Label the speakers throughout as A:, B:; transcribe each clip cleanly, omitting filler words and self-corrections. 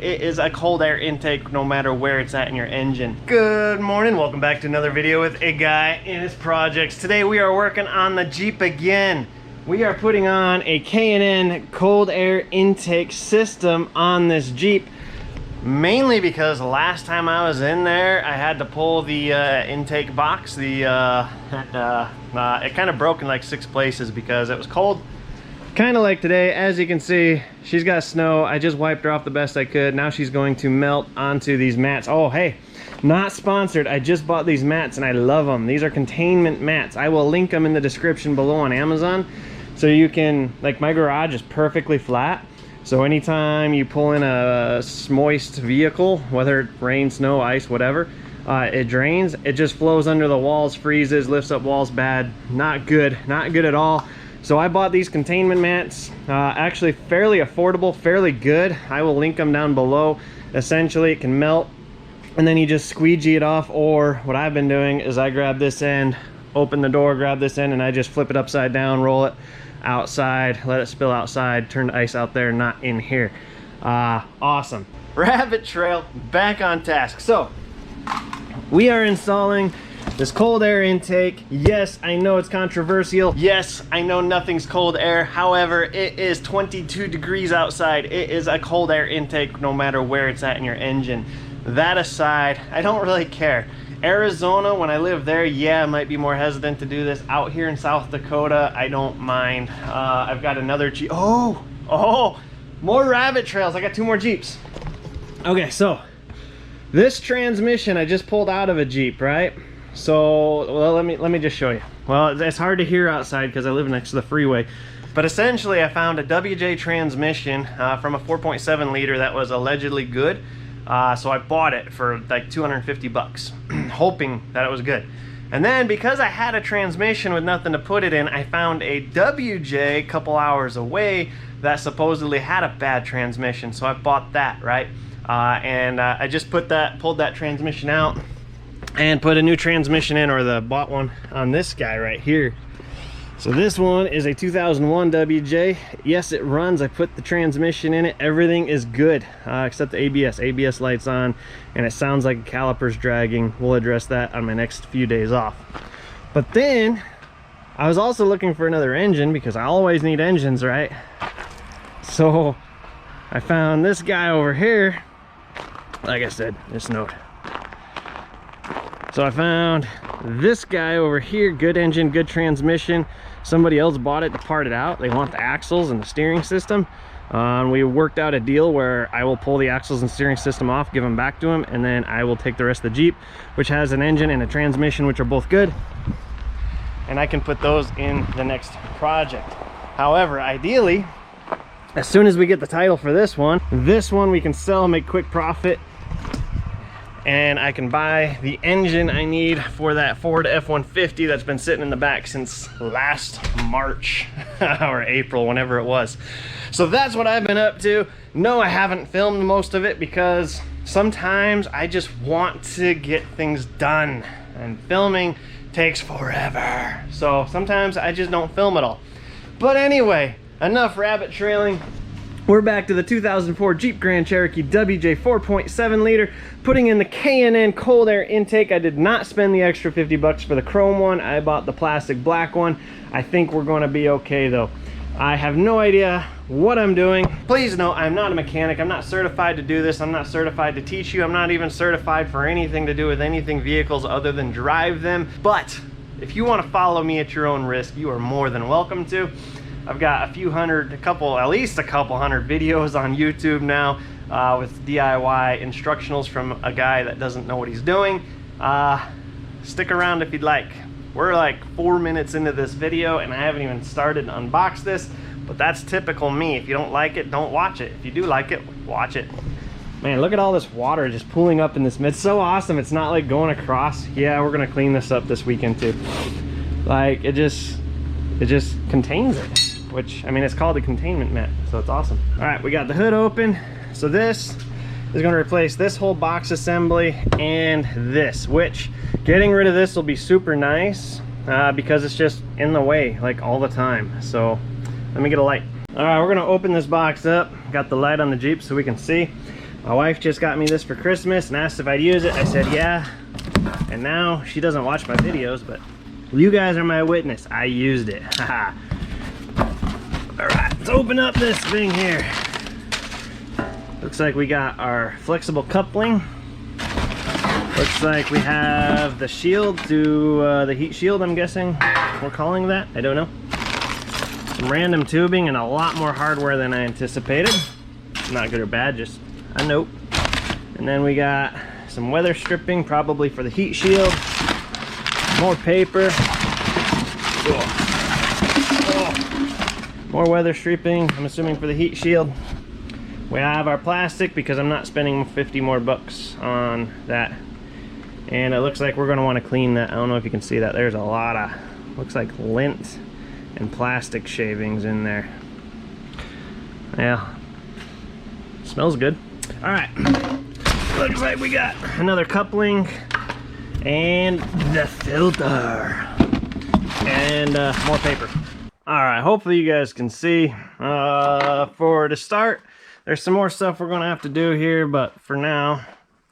A: It is a cold air intake no matter where it's at in your engine. Good morning, welcome back to another video with a guy in his projects. Today we are working on the Jeep again. We are putting on a K&N Cold Air Intake system on this Jeep. Mainly because last time I was in there, I had to pull the intake box. It kind of broke in like 6 places because it was cold. Kind of like today, as you can see, she's got snow. I just wiped her off the best I could. Now she's going to melt onto these mats. Oh, hey, not sponsored. I just bought these mats and I love them. These are containment mats. I will link them in the description below on Amazon. So you can, like my garage is perfectly flat. So anytime you pull in a moist vehicle, whether it rains, snow, ice, whatever, it drains. It just flows under the walls, freezes, lifts up walls. Bad. Not good. Not good at all. So I bought these containment mats, actually fairly affordable, fairly good. I will link them down below. Essentially it can melt and then you just squeegee it off, or what I've been doing is I grab this end, open the door, grab this end, and I just flip it upside down, roll it outside, let it spill outside, turn the ice out there, not in here. Awesome. Rabbit trail back on task. So we are installing this cold air intake. Yes, I know it's controversial. Yes, I know nothing's cold air. However, it is 22 degrees outside. It is a cold air intake no matter where it's at in your engine. That aside, I don't really care. Arizona, when I lived there, yeah, I might be more hesitant to do this. Out here in South Dakota, I don't mind. I've got another Jeep. Oh, more rabbit trails. I got 2 more Jeeps. Okay, so this transmission I just pulled out of a Jeep, right? So, well, let me just show you. Well, it's hard to hear outside because I live next to the freeway. But essentially, I found a WJ transmission from a 4.7 liter that was allegedly good. So I bought it for like 250 bucks, hoping that it was good. And then because I had a transmission with nothing to put it in, I found a WJ a couple hours away that supposedly had a bad transmission. So I bought that, right? I just pulled that transmission out and put a new transmission in, or bought one on this guy right here. So this one is a 2001 WJ. Yes, it runs. I put the transmission in it. Everything is good except the ABS. ABS lights on and it sounds like a caliper's dragging. We'll address that on my next few days off. But then I was also looking for another engine because I always need engines, right? So I found this guy over here. Like I said, it snowed. So I found this guy over here. Good engine, good transmission. Somebody else bought it to part it out. They want the axles and the steering system. We worked out a deal where I will pull the axles and steering system off, give them back to him, and then I will take the rest of the Jeep, which has an engine and a transmission, which are both good, and I can put those in the next project. However, ideally, as soon as we get the title for this one we can sell, make quick profit, and I can buy the engine I need for that Ford F-150 that's been sitting in the back since last March or April, whenever it was. So that's what I've been up to. No, I haven't filmed most of it because sometimes I just want to get things done and filming takes forever. So sometimes I just don't film at all. But anyway, enough rabbit trailing. We're back to the 2004 Jeep Grand Cherokee WJ 4.7 liter, putting in the K&N Cold Air Intake. I did not spend the extra 50 bucks for the chrome one. I bought the plastic black one. I think we're going to be okay though. I have no idea what I'm doing. Please note, I'm not a mechanic. I'm not certified to do this. I'm not certified to teach you. I'm not even certified for anything to do with anything vehicles other than drive them. But if you want to follow me at your own risk, you are more than welcome to. I've got at least a couple hundred videos on YouTube now with DIY instructionals from a guy that doesn't know what he's doing. Stick around if you'd like. We're like 4 minutes into this video and I haven't even started to unbox this, but that's typical me. If you don't like it, don't watch it. If you do like it, watch it. Man, look at all this water just pooling up in this. It's so awesome. It's not like going across. Yeah, we're gonna clean this up this weekend too. Like it just contains it. Which, I mean, it's called a containment mat, so it's awesome. All right, we got the hood open. So this is gonna replace this whole box assembly and this, which getting rid of this will be super nice because it's just in the way like all the time. So let me get a light. All right, we're gonna open this box up. Got the light on the Jeep so we can see. My wife just got me this for Christmas and asked if I'd use it. I said yeah, and now she doesn't watch my videos, but you guys are my witness. I used it. Haha. All right, let's open up this thing here. Looks like we got our flexible coupling. Looks like we have the shield to the heat shield, I'm guessing we're calling that. I don't know. Some random tubing and a lot more hardware than I anticipated. Not good or bad, just a note. And then we got some weather stripping, probably for the heat shield. More paper. More weather stripping, I'm assuming for the heat shield. We have our plastic because I'm not spending 50 more bucks on that. And it looks like we're gonna wanna clean that. I don't know if you can see that. There's a lot of, looks like lint and plastic shavings in there. Yeah, smells good. All right, looks like we got another coupling and the filter and more paper. All right, hopefully you guys can see. For to start, there's some more stuff we're gonna have to do here, but for now,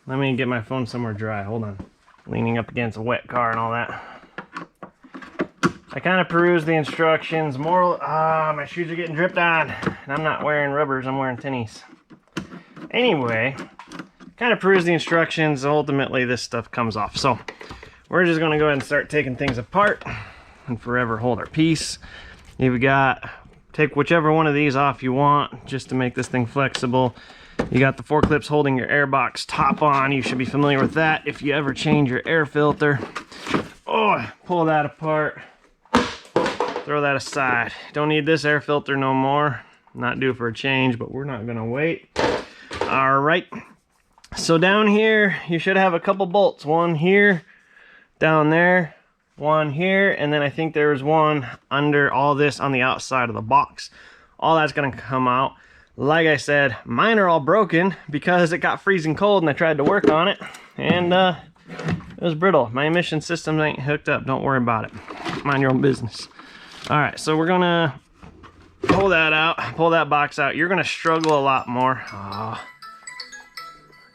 A: let me get my phone somewhere dry. Hold on. Leaning up against a wet car and all that. I kind of perused the instructions. My shoes are getting dripped on, and I'm not wearing rubbers, I'm wearing tennies. Anyway, kind of perused the instructions. Ultimately, this stuff comes off. So we're just gonna go ahead and start taking things apart and forever hold our peace. You've got, take whichever one of these off you want just to make this thing flexible. You got the 4 clips holding your air box top on. You should be familiar with that if you ever change your air filter. Oh, pull that apart. Throw that aside. Don't need this air filter no more. Not due for a change, but we're not gonna wait. All right. So down here, you should have a couple bolts. One here, down there, one here, and then I think there's one under all this on the outside of the box. All that's gonna come out. Like I said, mine are all broken because it got freezing cold and I tried to work on it and it was brittle. My emission systems ain't hooked up. Don't worry about it. Mind your own business. All right, so we're gonna pull that out, pull that box out. You're gonna struggle a lot more.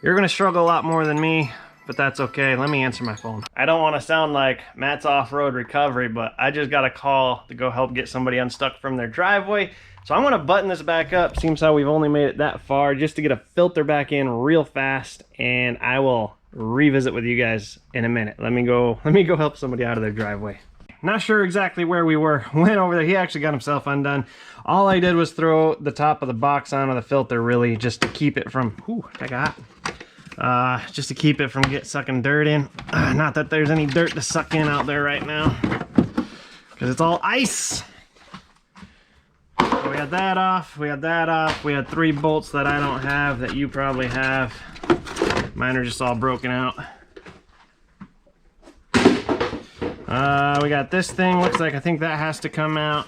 A: You're gonna struggle a lot more than me, but that's okay. Let me answer my phone. I don't want to sound like Matt's off-road recovery, but I just got a call to go help get somebody unstuck from their driveway. So I'm gonna button this back up. Seems how we've only made it that far, just to get a filter back in real fast, and I will revisit with you guys in a minute. Let me go help somebody out of their driveway. Not sure exactly where we were. Went over there. He actually got himself undone. All I did was throw the top of the box onto the filter, really, just to keep it from, ooh, that got hot. Just to keep it from sucking dirt in. Not that there's any dirt to suck in out there right now, because it's all ice. So we had that off. We had that off. We had 3 bolts that I don't have that you probably have. Mine are just all broken out. We got this thing. Looks like I think that has to come out.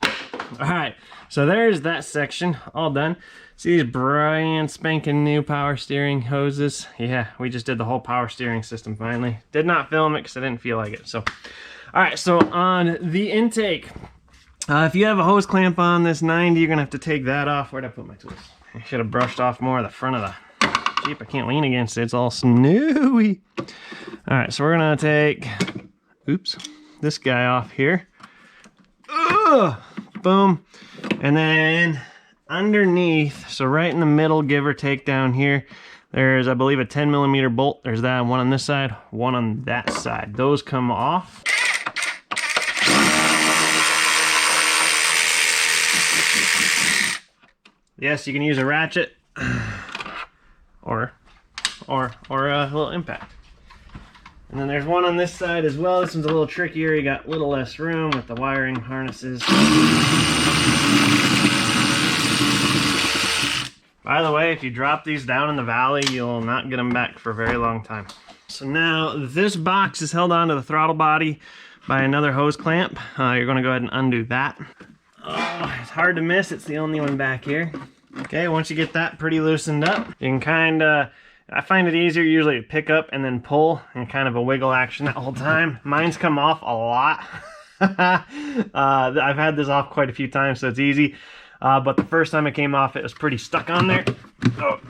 A: All right, so there's that section all done. See these brand spanking new power steering hoses? Yeah, we just did the whole power steering system finally. Did not film it because I didn't feel like it. So, all right, so on the intake, if you have a hose clamp on this 90, you're gonna have to take that off. Where'd I put my tools? I should have brushed off more of the front of the Jeep. I can't lean against it, it's all snowy. All right, so we're gonna take, oops, this guy off here. Ugh, boom. And then underneath, so right in the middle, give or take down here, there's, I believe, a 10mm bolt. There's that one on this side, one on that side. Those come off. Yes, you can use a ratchet or a little impact. And then there's one on this side as well. This one's a little trickier. You got a little less room with the wiring harnesses. By the way, if you drop these down in the valley, you'll not get them back for a very long time. So now this box is held onto the throttle body by another hose clamp. You're gonna go ahead and undo that. Oh, it's hard to miss. It's the only one back here. Okay, once you get that pretty loosened up, you can kind of, I find it easier usually to pick up and then pull, and kind of a wiggle action that whole time. Mine's come off a lot. I've had this off quite a few times, so it's easy. but the first time it came off, it was pretty stuck on there. Oh,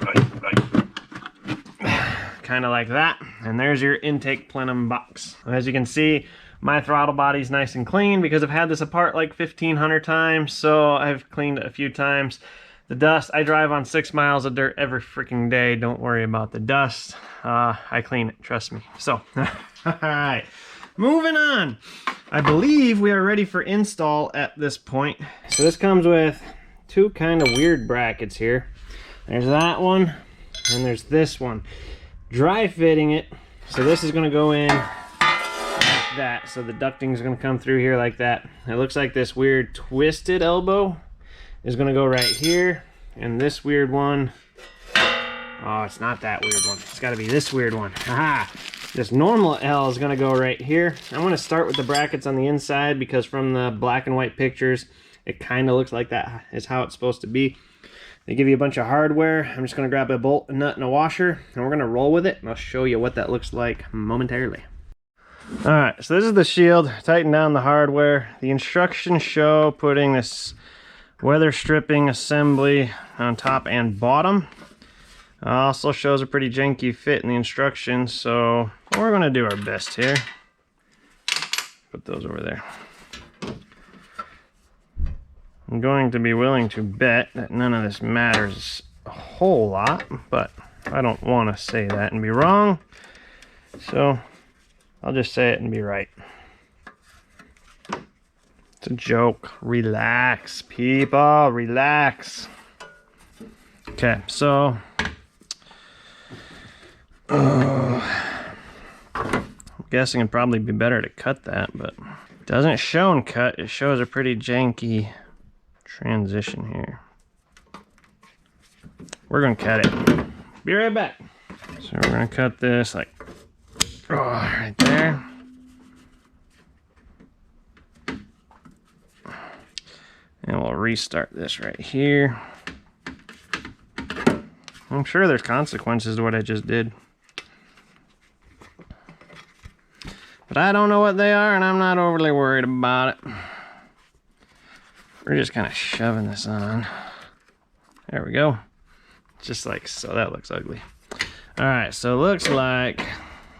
A: kind of like that. And there's your intake plenum box. As you can see, my throttle body's nice and clean because I've had this apart like 1,500 times, so I've cleaned it a few times. The dust, I drive on 6 miles of dirt every freaking day. Don't worry about the dust. I clean it, trust me. So, all right, moving on. I believe we are ready for install at this point. So this comes with two kind of weird brackets here. There's that one, and there's this one. Dry fitting it, so this is gonna go in like that. So the ducting is gonna come through here like that. It looks like this weird twisted elbow is gonna go right here, and this weird one, oh, it's not that weird one. It's gotta be this weird one. Haha. This normal L is gonna go right here. I'm gonna start with the brackets on the inside because from the black and white pictures, it kind of looks like that is how it's supposed to be. They give you a bunch of hardware. I'm just gonna grab a bolt, a nut, and a washer, and we're gonna roll with it, and I'll show you what that looks like momentarily. All right, so this is the shield. Tighten down the hardware. The instructions show putting this weather stripping assembly on top and bottom. Also shows a pretty janky fit in the instructions, so we're gonna do our best here. Put those over there. I'm going to be willing to bet that none of this matters a whole lot, but I don't want to say that and be wrong, so I'll just say it and be right. It's a joke. Relax, people, relax. Okay, so I'm guessing it'd probably be better to cut that, but it doesn't show and cut. It shows a pretty janky transition here. We're gonna cut it. Be right back. So we're gonna cut this like right there. And we'll restart this right here. I'm sure there's consequences to what I just did, but I don't know what they are, and I'm not overly worried about it. We're just kind of shoving this on. There we go. Just like so. That looks ugly. All right, so it looks like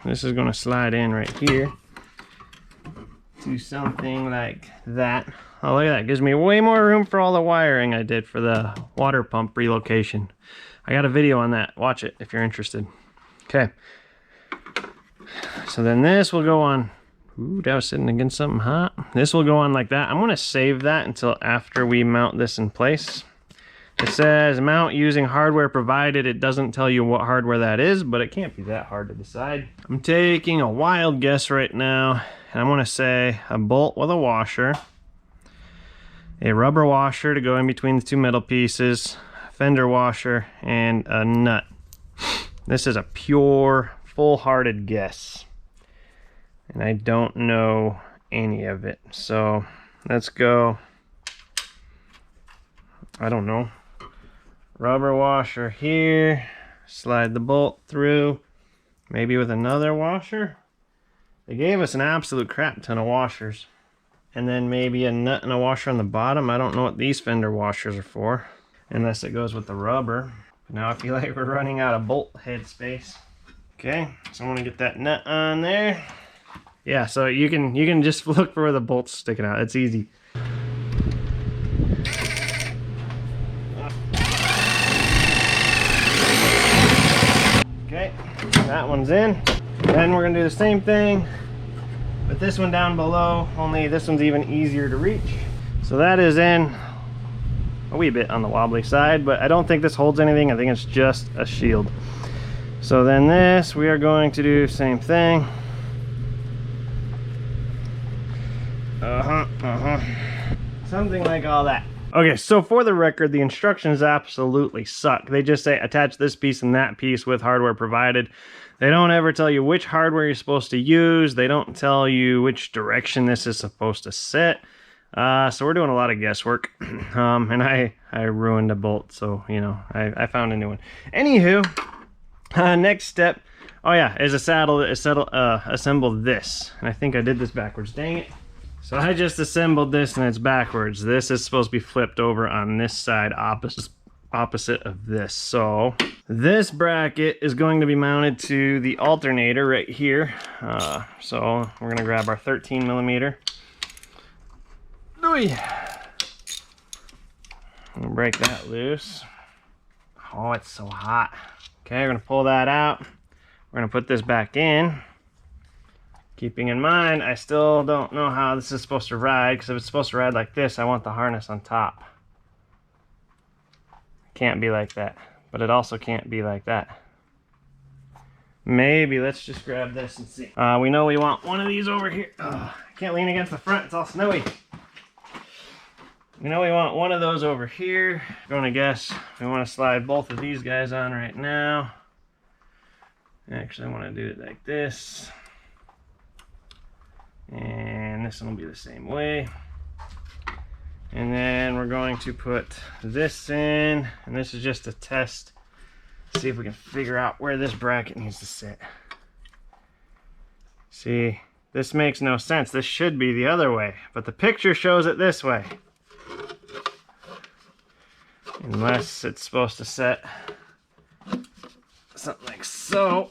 A: this is going to slide in right here to something like that. Oh, look at that. Gives me way more room for all the wiring I did for the water pump relocation. I got a video on that. Watch it if you're interested. Okay. So then this will go on. Ooh, that was sitting against something hot. This will go on like that. I'm going to save that until after we mount this in place. It says mount using hardware provided. It doesn't tell you what hardware that is, but it can't be that hard to decide. I'm taking a wild guess right now, and I'm going to say a bolt with a washer, a rubber washer to go in between the two metal pieces, a fender washer, and a nut. This is a pure, full-hearted guess, and I don't know any of it. So let's go, I don't know, rubber washer here, slide the bolt through, maybe with another washer. They gave us an absolute crap ton of washers, and then maybe a nut and a washer on the bottom. I don't know what these fender washers are for, unless it goes with the rubber. Now I feel like we're running out of bolt head space. Okay, so I'm gonna get that nut on there. Yeah, so you can just look for where the bolt's sticking out. It's easy. Okay, that one's in. Then we're gonna do the same thing with this one down below, only this one's even easier to reach. So that is in a wee bit on the wobbly side, but I don't think this holds anything. I think it's just a shield. So then this, we are going to do the same thing. Something like all that. Okay, so for the record, the instructions absolutely suck. They just say attach this piece and that piece with hardware provided. They don't ever tell you which hardware you're supposed to use. They don't tell you which direction this is supposed to sit. So we're doing a lot of guesswork. And I ruined a bolt, so, you know, I found a new one. Anywho, next step, oh yeah, is assemble this. And I think I did this backwards, dang it. So I just assembled this and it's backwards. This is supposed to be flipped over on this side opposite of this. So this bracket is going to be mounted to the alternator right here. So we're gonna grab our 13 millimeter. We'll break that loose. Oh, it's so hot. Okay, we're gonna pull that out. We're gonna put this back in. Keeping in mind, I still don't know how this is supposed to ride, because if it's supposed to ride like this, I want the harness on top. Can't be like that, but it also can't be like that. Maybe, let's just grab this and see. We know we want one of these over here. I can't lean against the front, it's all snowy. We know we want one of those over here. I'm gonna guess we want to slide both of these guys on right now. Actually, I want to do it like this. And this one will be the same way. And then we're going to put this in, and this is just a test. See if we can figure out where this bracket needs to sit. See, this makes no sense. This should be the other way, but the picture shows it this way. Unless it's supposed to set something like so.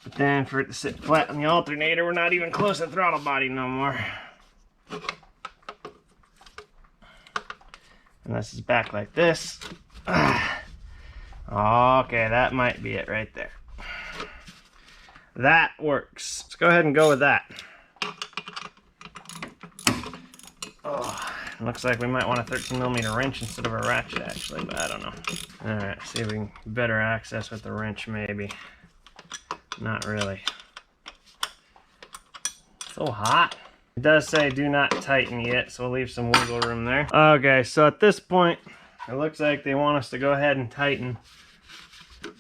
A: But then for it to sit flat on the alternator, we're not even close to the throttle body no more. Unless it's back like this. Okay, that might be it right there. That works. Let's go ahead and go with that. Oh, looks like we might want a 13 millimeter wrench instead of a ratchet actually, but I don't know. Alright, see if we can better access with the wrench maybe. Not really. So hot. It does say do not tighten yet, so we'll leave some wiggle room there. Okay, so at this point, it looks like they want us to go ahead and tighten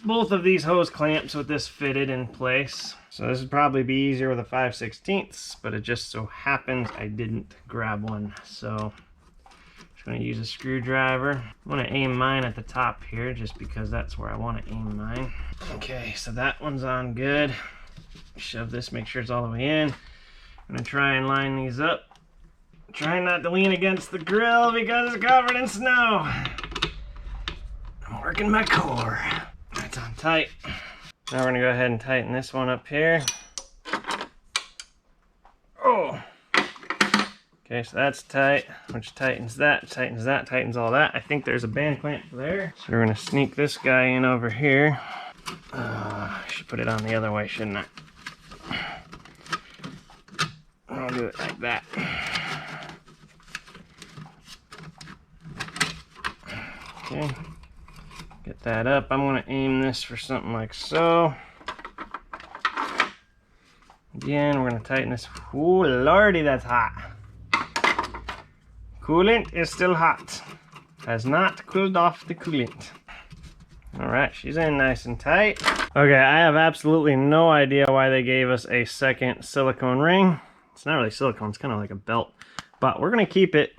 A: both of these hose clamps with this fitted in place. So this would probably be easier with a 5/16, but it just so happens I didn't grab one. So just gonna use a screwdriver. I wanna aim mine at the top here just because that's where I wanna aim mine. Okay, so that one's on good. Shove this, make sure it's all the way in. I'm gonna try and line these up. Try not to lean against the grill because it's covered in snow. I'm working my core. That's on tight. Now we're gonna go ahead and tighten this one up here. Oh! Okay, so that's tight, which tightens that, tightens all that. I think there's a band clamp there. So we're gonna sneak this guy in over here. I should put it on the other way, shouldn't I? I'll do it like that. Okay, get that up. I'm gonna aim this for something like so. Again, we're gonna tighten this. Ooh, lordy, that's hot. Coolant is still hot. Has not cooled off the coolant. Alright, she's in nice and tight. Okay, I have absolutely no idea why they gave us a second silicone ring. It's not really silicone, it's kind of like a belt. But we're going to keep it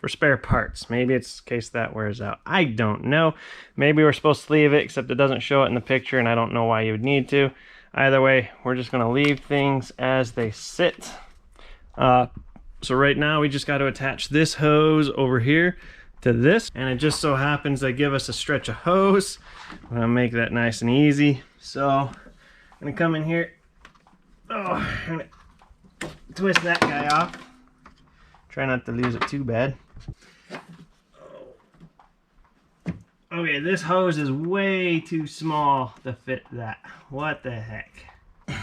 A: for spare parts. Maybe it's in case that wears out. I don't know. Maybe we're supposed to leave it, except it doesn't show it in the picture, and I don't know why you would need to. Either way, we're just going to leave things as they sit. So right now, we just got to attach this hose over here to this, and it just so happens they give us a stretch of hose. I'm gonna make that nice and easy. So I'm gonna come in here. Oh, I'm gonna twist that guy off. Try not to lose it too bad. Okay, this hose is way too small to fit that. What the heck?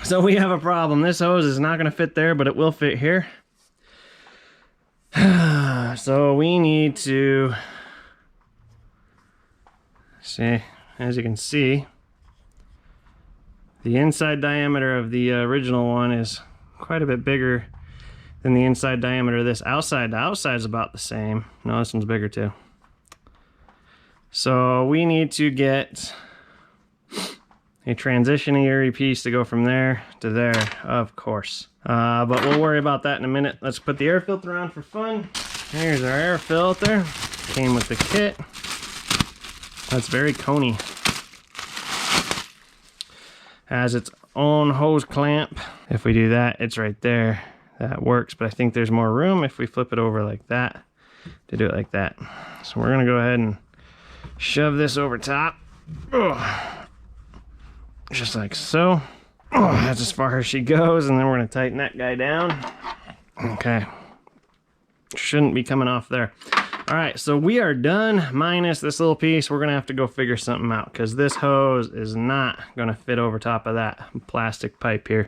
A: So we have a problem. This hose is not gonna fit there, but it will fit here. So we need to see, as you can see, the inside diameter of the original one is quite a bit bigger than the inside diameter of this. Outside, the outside is about the same. No, this one's bigger too. So we need to get a transitionary piece to go from there to there, of course. But we'll worry about that in a minute. Let's put the air filter on for fun. Here's our air filter. Came with the kit. That's very coney. Has its own hose clamp. If we do that, it's right there. That works, but I think there's more room if we flip it over like that to do it like that. So we're gonna go ahead and shove this over top. Oh, just like so. Oh, that's as far as she goes, and then we're gonna tighten that guy down. Okay. Shouldn't be coming off there. All right, so we are done minus this little piece. We're gonna have to go figure something out because this hose is not gonna fit over top of that plastic pipe here.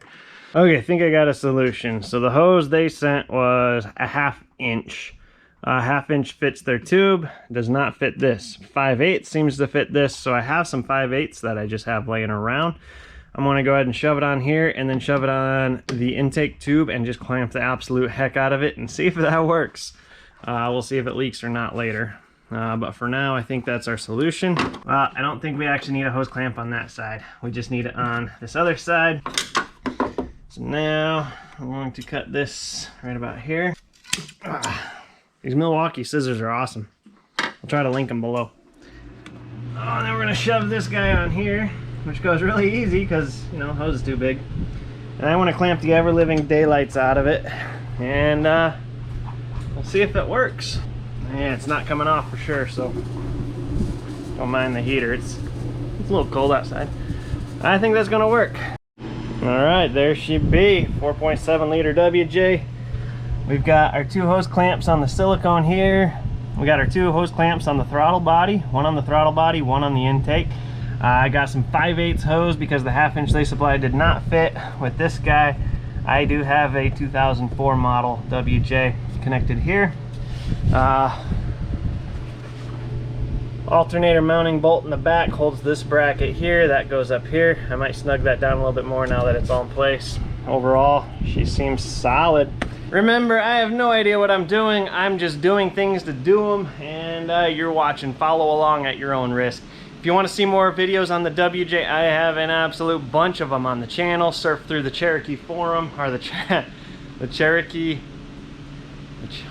A: Okay, I think I got a solution. So the hose they sent was a 1/2 inch. A 1/2 inch fits their tube, does not fit this. 5/8 seems to fit this, so I have some 5/8 that I just have laying around. I'm gonna go ahead and shove it on here and then shove it on the intake tube and just clamp the absolute heck out of it and see if that works. We'll see if it leaks or not later. But for now, I think that's our solution. I don't think we actually need a hose clamp on that side. We just need it on this other side. So now I'm going to cut this right about here. These Milwaukee scissors are awesome. I'll try to link them below. Oh, and then we're gonna shove this guy on here, which goes really easy because, you know, the hose is too big. And I want to clamp the ever-living daylights out of it, and we'll see if it works. Yeah, it's not coming off for sure, so don't mind the heater. It's a little cold outside. I think that's gonna work. All right, there she be, 4.7 liter WJ. We've got our 2 hose clamps on the silicone here. We got our 2 hose clamps on the throttle body, one on the throttle body, one on the intake. I got some 5/8 hose because the 1/2 inch they supplied did not fit with this guy. I do have a 2004 model WJ connected here. Alternator mounting bolt in the back holds this bracket here. That goes up here. I might snug that down a little bit more now that it's all in place. Overall, she seems solid. Remember, I have no idea what I'm doing. I'm just doing things to do them, and you're watching. Follow along at your own risk. If you want to see more videos on the WJ, I have an absolute bunch of them on the channel. Surf through the Cherokee forum, or the Cherokee,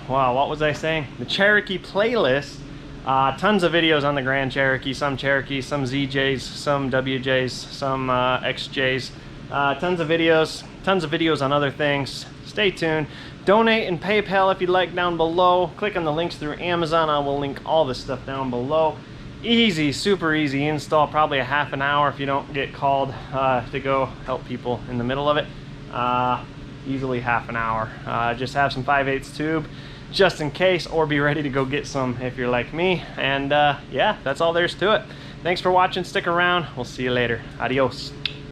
A: wow, what was I saying? The Cherokee playlist. Tons of videos on the Grand Cherokee, some Cherokees, some ZJs, some WJs, some XJs. Tons of videos on other things. Stay tuned. Donate and PayPal if you'd like down below. Click on the links through Amazon. I will link all this stuff down below. Easy, super easy install. Probably a half an hour if you don't get called to go help people in the middle of it. Easily half an hour. Just have some 5/8 tube just in case, or be ready to go get some if you're like me. And yeah, that's all there's to it. Thanks for watching. Stick around. We'll see you later. Adios.